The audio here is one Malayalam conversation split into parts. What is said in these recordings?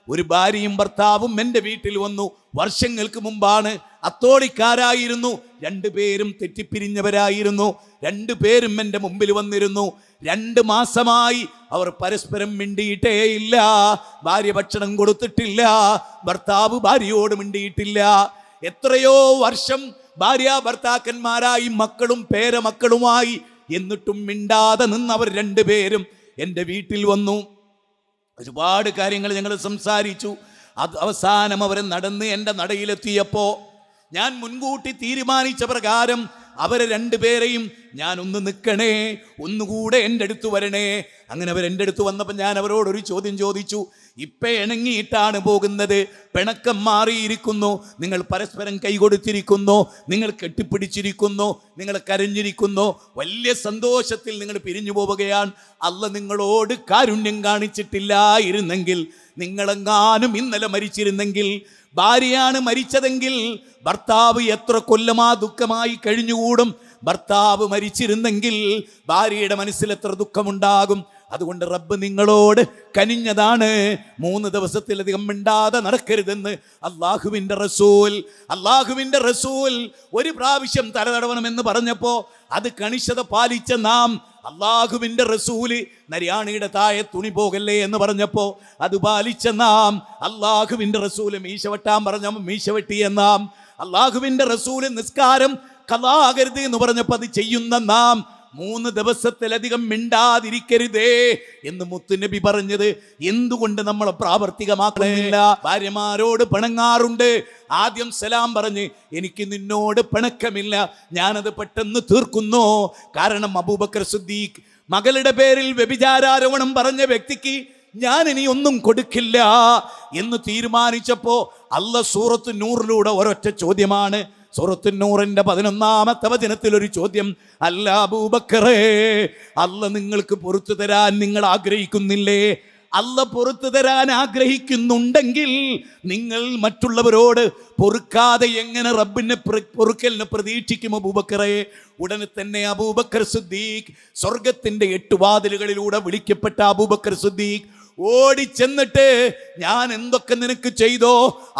ഒരു ഭാര്യയും ഭർത്താവും എൻ്റെ വീട്ടിൽ വന്നു. വർഷങ്ങൾക്ക് മുമ്പാണ്. അത്തോളിക്കാരായിരുന്നു. രണ്ടുപേരും തെറ്റിപ്പിരിഞ്ഞവരായിരുന്നു. രണ്ടുപേരും എൻ്റെ മുമ്പിൽ വന്നിരുന്നു. 2 മാസമായി അവർ പരസ്പരം മിണ്ടിയിട്ടേയില്ല. ഭാര്യ ഭക്ഷണം കൊടുത്തിട്ടില്ല, ഭർത്താവ് ഭാര്യയോട് മിണ്ടിയിട്ടില്ല. എത്രയോ വർഷം ഭാര്യ ഭർത്താക്കന്മാരായി, മക്കളും പേരമക്കളുമായി, എന്നിട്ടും മിണ്ടാതെ നിന്നവർ രണ്ടുപേരും എൻ്റെ വീട്ടിൽ വന്നു. ഒരുപാട് കാര്യങ്ങൾ ഞങ്ങൾ സംസാരിച്ചു. അത് അവസാനം അവർ നടന്ന് എൻ്റെ നടയിലെത്തിയപ്പോൾ ഞാൻ മുൻകൂട്ടി തീരുമാനിച്ച പ്രകാരം അവരെ രണ്ടുപേരെയും ഞാൻ ഒന്ന് നിൽക്കണേ, ഒന്നുകൂടെ എൻ്റെ അടുത്ത് വരണേ. അങ്ങനെ അവർ എൻ്റെ അടുത്ത് വന്നപ്പോൾ ഞാൻ അവരോടൊരു ചോദ്യം ചോദിച്ചു. ഇപ്പം ഇണങ്ങിയിട്ടാണ് പോകുന്നത്, പിണക്കം മാറിയിരിക്കുന്നു, നിങ്ങൾ പരസ്പരം കൈകൊടുത്തിരിക്കുന്നു, നിങ്ങൾ കെട്ടിപ്പിടിച്ചിരിക്കുന്നു, നിങ്ങൾ കരഞ്ഞിരിക്കുന്നു, വലിയ സന്തോഷത്തിൽ നിങ്ങൾ പിരിഞ്ഞു പോവുകയാണ്. അല്ലാഹ് നിങ്ങളോട് കാരുണ്യം കാണിച്ചിട്ടില്ലായിരുന്നെങ്കിൽ, നിങ്ങളെങ്ങാനും ഇന്നലെ മരിച്ചിരുന്നെങ്കിൽ, ഭാര്യയാണ് മരിച്ചതെങ്കിൽ ഭർത്താവ് എത്ര കൊല്ലമാ ദുഃഖമായി കഴിഞ്ഞുകൂടും. ഭർത്താവ് മരിച്ചിരുന്നെങ്കിൽ ഭാര്യയുടെ മനസ്സിൽ എത്ര ദുഃഖമുണ്ടാകും. അതുകൊണ്ട് റബ്ബ് നിങ്ങളോട് കനിഞ്ഞതാണ്. 3 ദിവസത്തിലധികം മിണ്ടാതെ നടക്കരുതെന്ന് അള്ളാഹുവിൻ്റെ റസൂൽ ഒരു പ്രാവശ്യം തലതടവണമെന്ന് പറഞ്ഞപ്പോൾ അത് കണിശത പാലിച്ച നാം, അള്ളാഹുവിൻ്റെ റസൂല് നരിയാണിയുടെ താഴെ തുണി പോകല്ലേ എന്ന് പറഞ്ഞപ്പോൾ അത് പാലിച്ച നാം, അള്ളാഹുവിൻ്റെ റസൂല് മീശ വെട്ടാൻ പറഞ്ഞപ്പോൾ മീശ വെട്ടിയ നാം, അള്ളാഹുവിൻ്റെ റസൂല് നിസ്കാരം ഖളാകരുത് എന്ന് പറഞ്ഞപ്പോൾ അത് ചെയ്യുന്ന നാം, 3 ദിവസത്തിലധികം മിണ്ടാതിരിക്കരുതേ എന്ന് മുത്തുനബി പറഞ്ഞത് എന്തുകൊണ്ട് നമ്മൾ പ്രാവർത്തികമാക്കുന്നില്ല? ഭാര്യമാരോട് പിണങ്ങാറുണ്ട്. ആദ്യം സലാം പറഞ്ഞ് എനിക്ക് നിന്നോട് പിണക്കമില്ല, ഞാനത് പെട്ടെന്ന് തീർക്കുന്നു. കാരണം അബൂബക്കർ സിദ്ദീഖ് മകളുടെ പേരിൽ വ്യഭിചാരാരോപണം പറഞ്ഞ വ്യക്തിക്ക് ഞാൻ ഇനി ഒന്നും കൊടുക്കില്ല എന്ന് തീരുമാനിച്ചപ്പോൾ അല്ലാഹ് സൂറത്ത് നൂറിലൂടെ ഒരൊറ്റ ചോദ്യമാണ്. സൂറത്ത് നൂറിന്റെ 11-ാമത്തെ വചനത്തിൽ ഒരു ചോദ്യം, അല്ല അബൂബക്കറേ, അല്ലാഹ് നിങ്ങൾക്ക് പൊറുത്തു തരാൻ നിങ്ങൾ ആഗ്രഹിക്കുന്നില്ലേ? അല്ലാഹ് പൊറുത്തു തരാൻ ആഗ്രഹിക്കുന്നുണ്ടെങ്കിൽ നിങ്ങൾ മറ്റുള്ളവരോട് പൊറുക്കാതെ എങ്ങനെ റബ്ബിനെ പൊറുക്കലിനെ പ്രതീക്ഷിക്കും അബൂബക്കറേ? ഉടനെ തന്നെ അബൂബക്കർ സിദ്ദീഖ്, സ്വർഗത്തിന്റെ 8 വാതിലുകളിലൂടെ വിളിക്കപ്പെട്ട അബൂബക്കർ സിദ്ദീഖ് ഓടിച്ചെന്നിട്ട്, ഞാൻ എന്തൊക്കെ നിനക്ക് ചെയ്തോ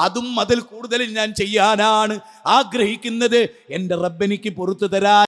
അതും അതിൽ കൂടുതൽ ഞാൻ ചെയ്യാനാണ് ആഗ്രഹിക്കുന്നത്. എൻ്റെ റബ്ബെനിക്ക് പൊറുത്തു തരാൻ